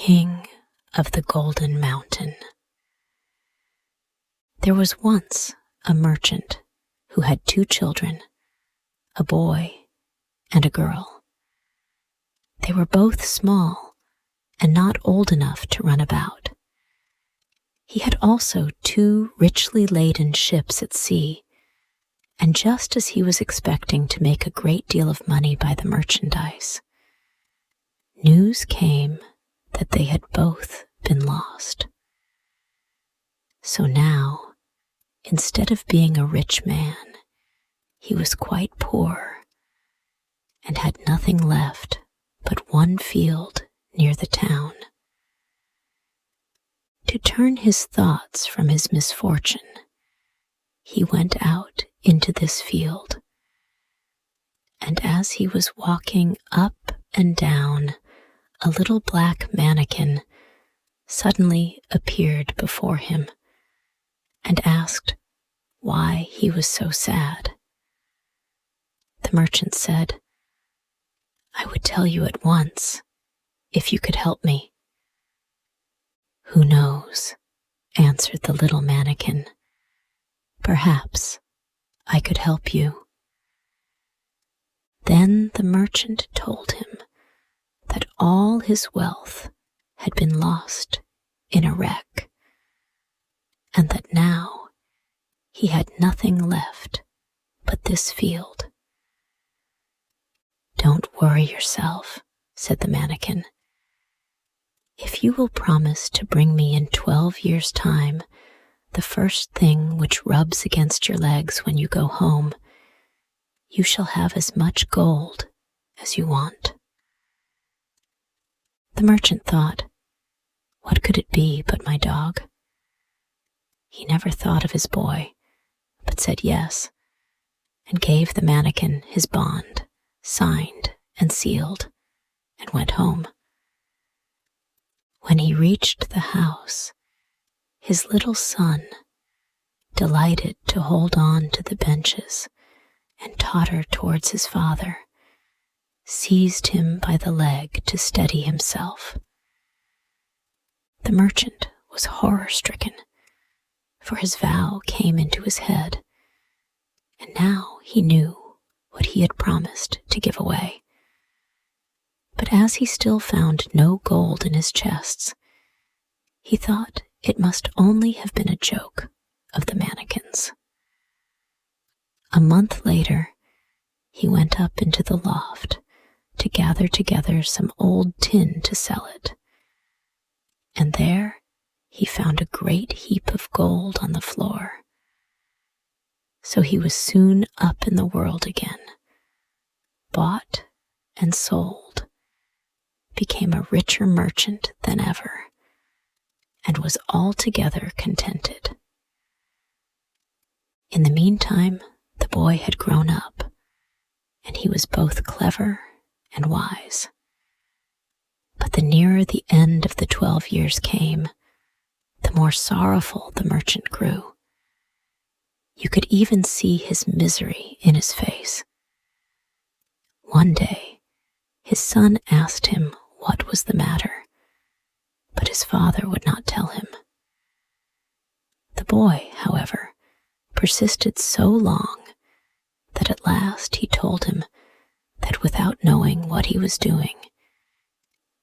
King of the Golden Mountain. There was once a merchant who had 2 children, a boy and a girl. They were both small and not old enough to run about. He had also 2 richly laden ships at sea, and just as he was expecting to make a great deal of money by the merchandise, news came that they had both been lost. So now, instead of being a rich man, he was quite poor and had nothing left but one field near the town. To turn his thoughts from his misfortune, he went out into this field, and as he was walking up and down, a little black mannikin suddenly appeared before him and asked why he was so sad. The merchant said, "I would tell you at once if you could help me." "Who knows?" answered the little mannikin. "Perhaps I could help you." Then the merchant told him that all his wealth had been lost in a wreck, and that now he had nothing left but this field. "Don't worry yourself," said the mannikin. "If you will promise to bring me in 12 years' time the first thing which rubs against your legs when you go home, you shall have as much gold as you want." The merchant thought, what could it be but my dog? He never thought of his boy, but said yes, and gave the mannikin his bond, signed and sealed, and went home. When he reached the house, his little son, delighted to hold on to the benches and totter towards his father, seized him by the leg to steady himself. The merchant was horror-stricken, for his vow came into his head, and now he knew what he had promised to give away. But as he still found no gold in his chests, he thought it must only have been a joke of the mannikins. A month later, he went up into the loft to gather together some old tin to sell it, and there he found a great heap of gold on the floor. So he was soon up in the world again, bought and sold, became a richer merchant than ever, and was altogether contented. In the meantime, the boy had grown up, and he was both clever and wise. But the nearer the end of the 12 years came, the more sorrowful the merchant grew. You could even see his misery in his face. One day, his son asked him what was the matter, but his father would not tell him. The boy, however, persisted so long that at last he told him that without knowing what he was doing,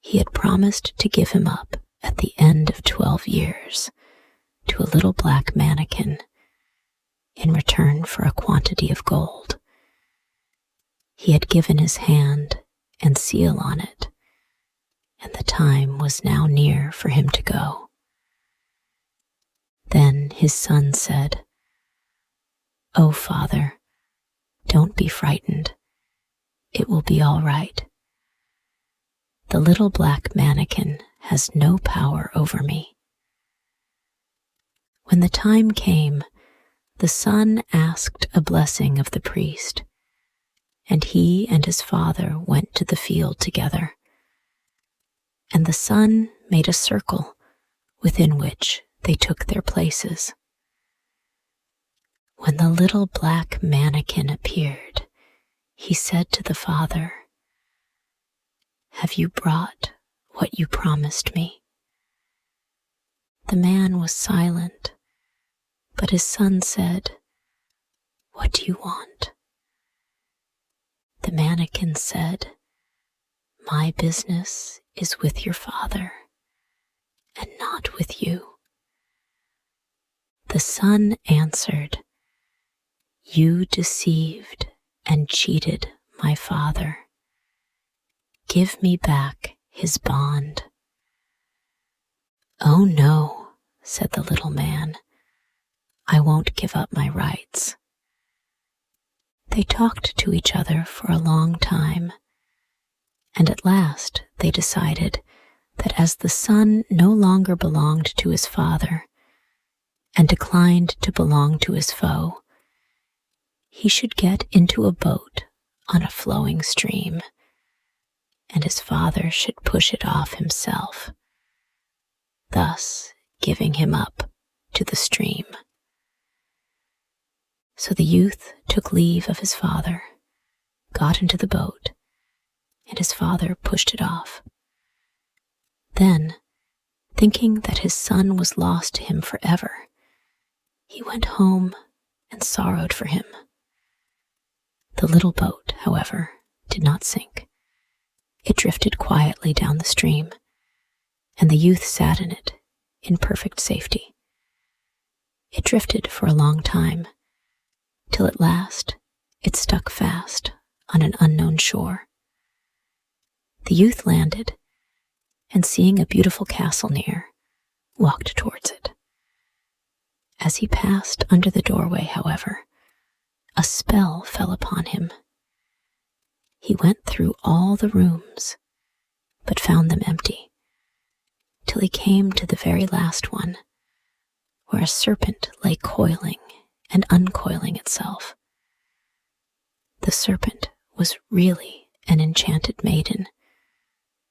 he had promised to give him up at the end of 12 years to a little black mannikin in return for a quantity of gold. He had given his hand and seal on it, and the time was now near for him to go. Then his son said, "Oh, Father, don't be frightened. It will be all right. The little black mannikin has no power over me." When the time came, the son asked a blessing of the priest, and he and his father went to the field together. And the son made a circle within which they took their places. When the little black mannikin appeared, he said to the father, "Have you brought what you promised me." The man was silent, but his son said, "What do you want?" The mannikin said, "My business is with your father, and not with you." The son answered, "You deceived and cheated my father. Give me back his bond." "Oh no," said the little man, "I won't give up my rights." They talked to each other for a long time, and at last they decided that as the son no longer belonged to his father and declined to belong to his foe, he should get into a boat on a flowing stream, and his father should push it off himself, thus giving him up to the stream. So the youth took leave of his father, got into the boat, and his father pushed it off. Then, thinking that his son was lost to him forever, he went home and sorrowed for him. The little boat, however, did not sink. It drifted quietly down the stream, and the youth sat in it in perfect safety. It drifted for a long time, till at last it stuck fast on an unknown shore. The youth landed, and seeing a beautiful castle near, walked towards it. As he passed under the doorway, however, a spell fell upon him. He went through all the rooms, but found them empty, till he came to the very last one, where a serpent lay coiling and uncoiling itself. The serpent was really an enchanted maiden,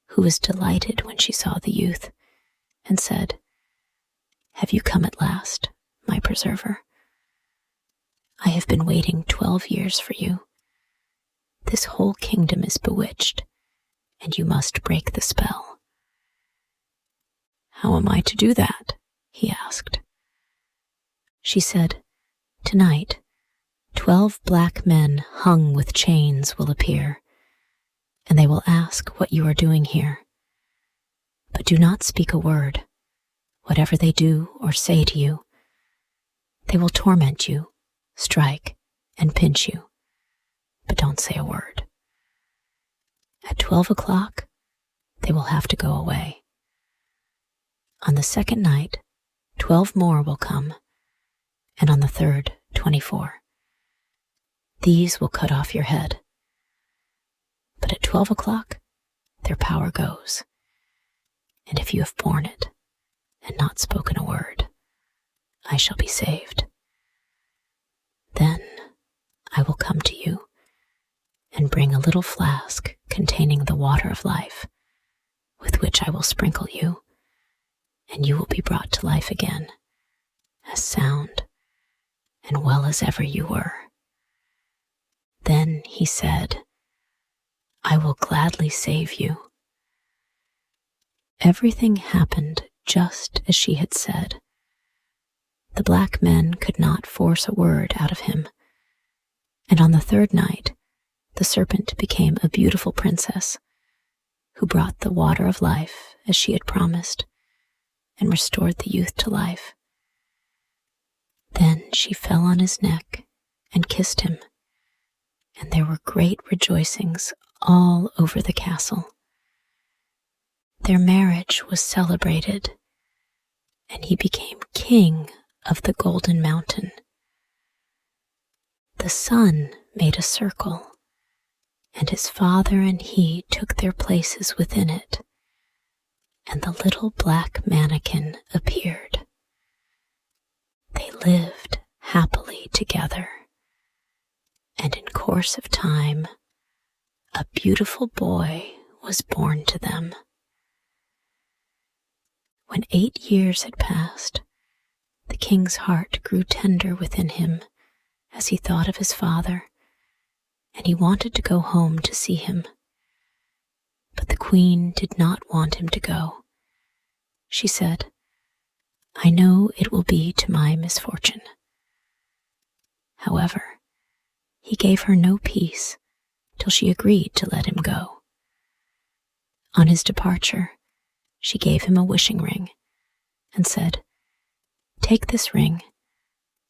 who was delighted when she saw the youth, and said, "Have you come at last, my preserver? I have been waiting 12 years for you. This whole kingdom is bewitched, and you must break the spell." "How am I to do that?" he asked. She said, "Tonight, 12 black men hung with chains will appear, and they will ask what you are doing here. But do not speak a word, whatever they do or say to you. They will torment you, strike, and pinch you, but don't say a word. At 12 o'clock, they will have to go away. On the second night, 12 more will come, and on the third, 24. These will cut off your head. But at 12 o'clock, their power goes, and if you have borne it and not spoken a word, I shall be saved. Then I will come to you and bring a little flask containing the water of life, with which I will sprinkle you, and you will be brought to life again, as sound and well as ever you were." Then he said, "I will gladly save you." Everything happened just as she had said. The black men could not force a word out of him, and on the third night, the serpent became a beautiful princess, who brought the water of life as she had promised, and restored the youth to life. Then she fell on his neck and kissed him, and there were great rejoicings all over the castle. Their marriage was celebrated, and he became king of the Golden Mountain. The sun made a circle, and his father and he took their places within it, and the little black mannikin appeared. They lived happily together, and in course of time, a beautiful boy was born to them. When 8 years had passed, the king's heart grew tender within him as he thought of his father, and he wanted to go home to see him. But the queen did not want him to go. She said, "I know it will be to my misfortune." However, he gave her no peace till she agreed to let him go. On his departure, she gave him a wishing ring and said, "Take this ring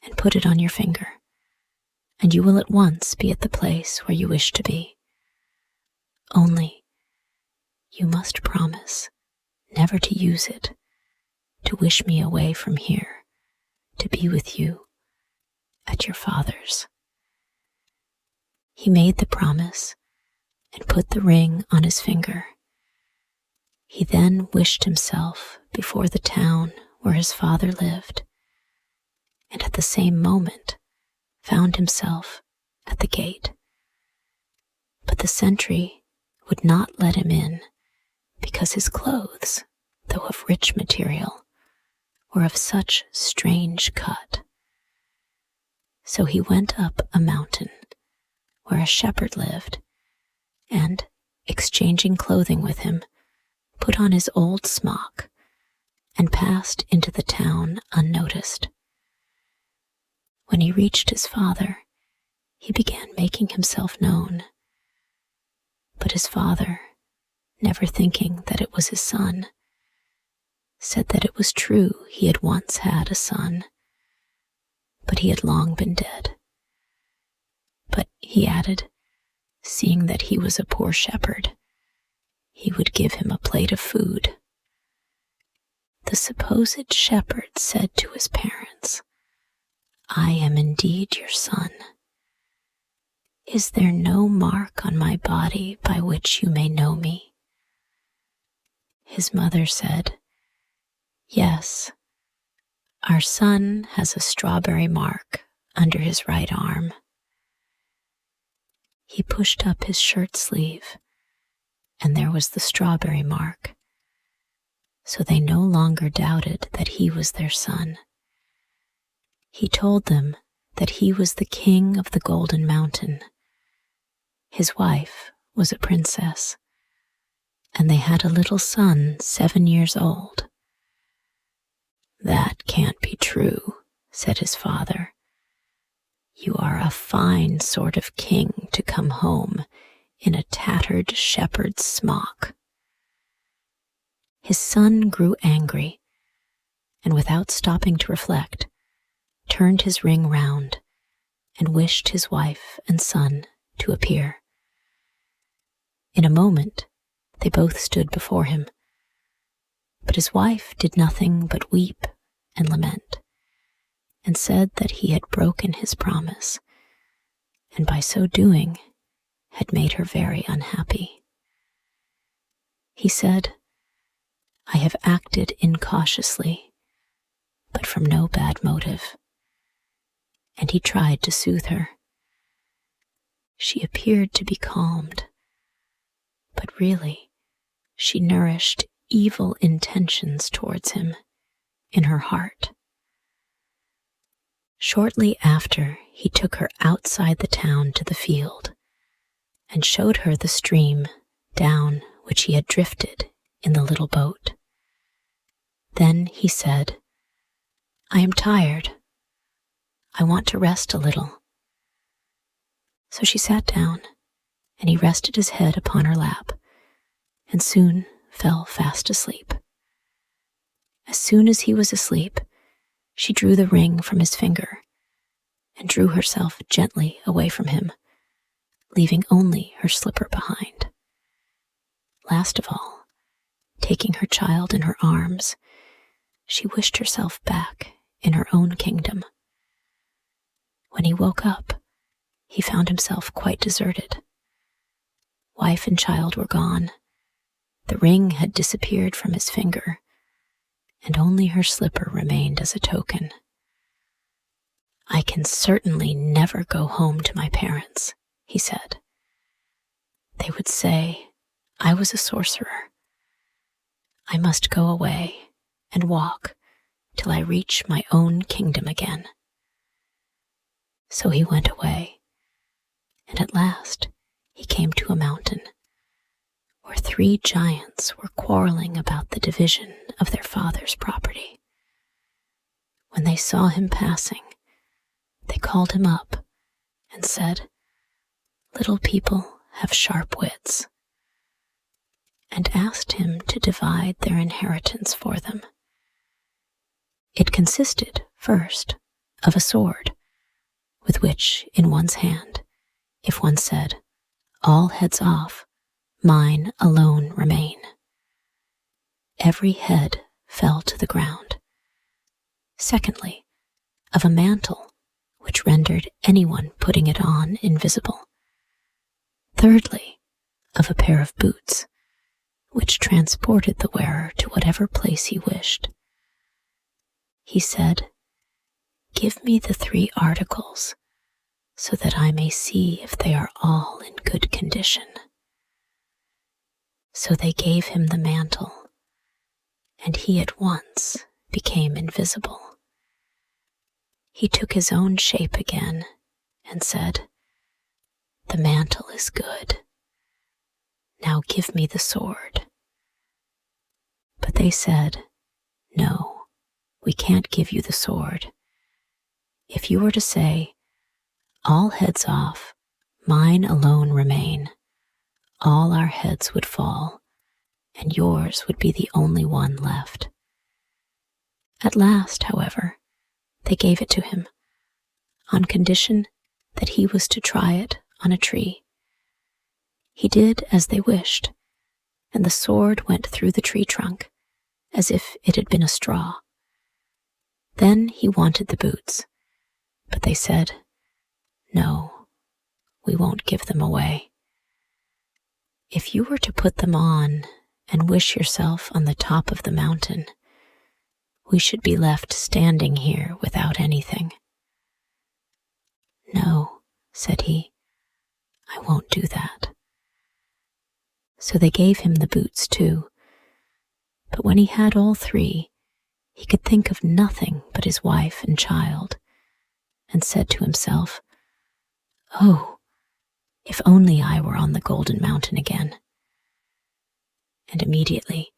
and put it on your finger, and you will at once be at the place where you wish to be. Only, you must promise never to use it, to wish me away from here, to be with you at your father's." He made the promise and put the ring on his finger. He then wished himself before the town where his father lived, and at the same moment found himself at the gate. But the sentry would not let him in because his clothes, though of rich material, were of such strange cut. So he went up a mountain where a shepherd lived, and, exchanging clothing with him, put on his old smock and passed into the town unnoticed. When he reached his father, he began making himself known. But his father, never thinking that it was his son, said that it was true he had once had a son, but he had long been dead. But, he added, seeing that he was a poor shepherd, he would give him a plate of food. The supposed shepherd said to his parents, "I am indeed your son. Is there no mark on my body by which you may know me?" His mother said, "Yes, our son has a strawberry mark under his right arm." He pushed up his shirt sleeve, and there was the strawberry mark. So they no longer doubted that he was their son. He told them that he was the king of the Golden Mountain. His wife was a princess, and they had a little son 7 years old. "That can't be true," said his father. "You are a fine sort of king to come home in a tattered shepherd's smock." His son grew angry, and without stopping to reflect, turned his ring round and wished his wife and son to appear. In a moment, they both stood before him, but his wife did nothing but weep and lament, and said that he had broken his promise, and by so doing had made her very unhappy. He said, "I have acted incautiously, but from no bad motive," and he tried to soothe her. She appeared to be calmed, but really she nourished evil intentions towards him in her heart. Shortly after, he took her outside the town to the field and showed her the stream down which he had drifted in the little boat. Then he said, "I am tired. I want to rest a little." So she sat down, and he rested his head upon her lap, and soon fell fast asleep. As soon as he was asleep, she drew the ring from his finger and drew herself gently away from him, leaving only her slipper behind. Last of all, taking her child in her arms, she wished herself back in her own kingdom. When he woke up, he found himself quite deserted. Wife and child were gone. The ring had disappeared from his finger, and only her slipper remained as a token. "I can certainly never go home to my parents," he said. "They would say I was a sorcerer. I must go away and walk till I reach my own kingdom again." So he went away, and at last he came to a mountain where 3 giants were quarreling about the division of their father's property. When they saw him passing, they called him up and said, "Little people have sharp wits," and asked him to divide their inheritance for them. It consisted, first, of a sword, with which, in one's hand, if one said, "All heads off, mine alone remain," every head fell to the ground. Secondly, of a mantle, which rendered anyone putting it on invisible. Thirdly, of a pair of boots, which transported the wearer to whatever place he wished. He said, "Give me the 3 articles, so that I may see if they are all in good condition." So they gave him the mantle, and he at once became invisible. He took his own shape again and said, "The mantle is good. Now give me the sword." But they said, "No, we can't give you the sword. If you were to say, 'All heads off, mine alone remain,' all our heads would fall, and yours would be the only one left." At last, however, they gave it to him, on condition that he was to try it on a tree. He did as they wished, and the sword went through the tree trunk, as if it had been a straw. Then he wanted the boots, but they said, "No, we won't give them away. If you were to put them on and wish yourself on the top of the mountain, we should be left standing here without anything." "No," said he, "I won't do that." So they gave him the boots too, but when he had all 3, he could think of nothing but his wife and child, and said to himself, "Oh, if only I were on the Golden Mountain again." And immediately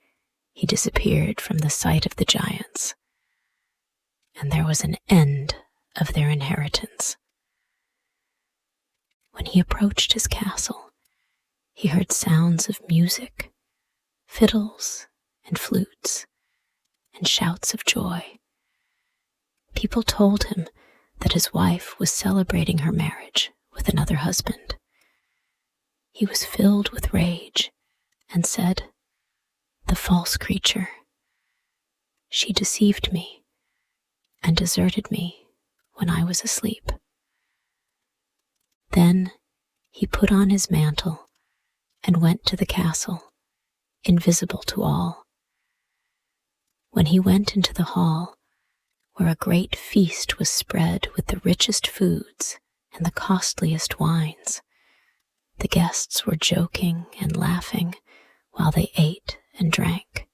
he disappeared from the sight of the giants, and there was an end of their inheritance. When he approached his castle, he heard sounds of music, fiddles and flutes, and shouts of joy. People told him that his wife was celebrating her marriage with another husband. He was filled with rage and said, "The false creature. She deceived me and deserted me when I was asleep." Then he put on his mantle and went to the castle, invisible to all. When he went into the hall, where a great feast was spread with the richest foods and the costliest wines, the guests were joking and laughing while they ate and drank.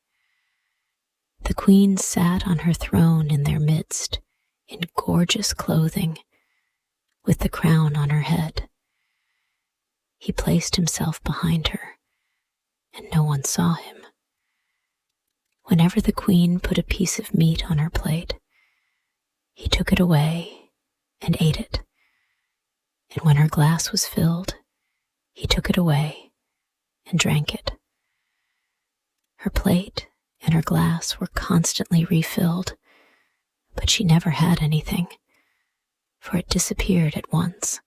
The queen sat on her throne in their midst, in gorgeous clothing, with the crown on her head. He placed himself behind her, and no one saw him. Whenever the queen put a piece of meat on her plate, he took it away and ate it, and when her glass was filled, he took it away and drank it. Her plate and her glass were constantly refilled, but she never had anything, for it disappeared at once.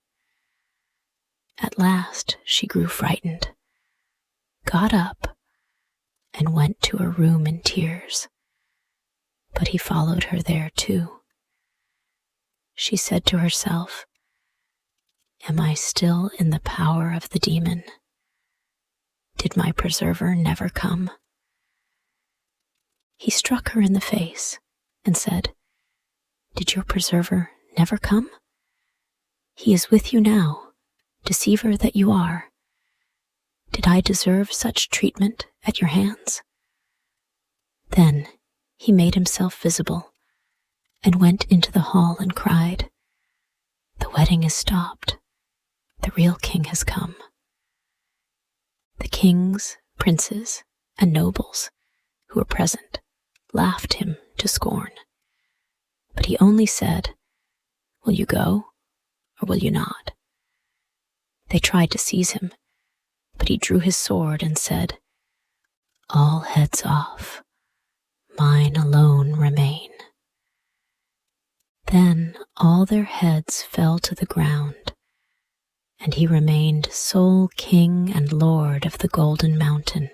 At last she grew frightened, got up, and went to her room in tears, but he followed her there too. She said to herself, "Am I still in the power of the demon? Did my preserver never come?" He struck her in the face and said, "Did your preserver never come? He is with you now, deceiver that you are. Did I deserve such treatment at your hands?" Then he made himself visible and went into the hall and cried, "The wedding is stopped. The real king has come." The kings, Princes and nobles who were present laughed him to scorn. But he only said, "Will you go, or will you not?" They tried to seize him, but he drew his sword and said, "All heads off, mine alone remain." Then all their heads fell to the ground, and he remained sole king and lord of the Golden Mountain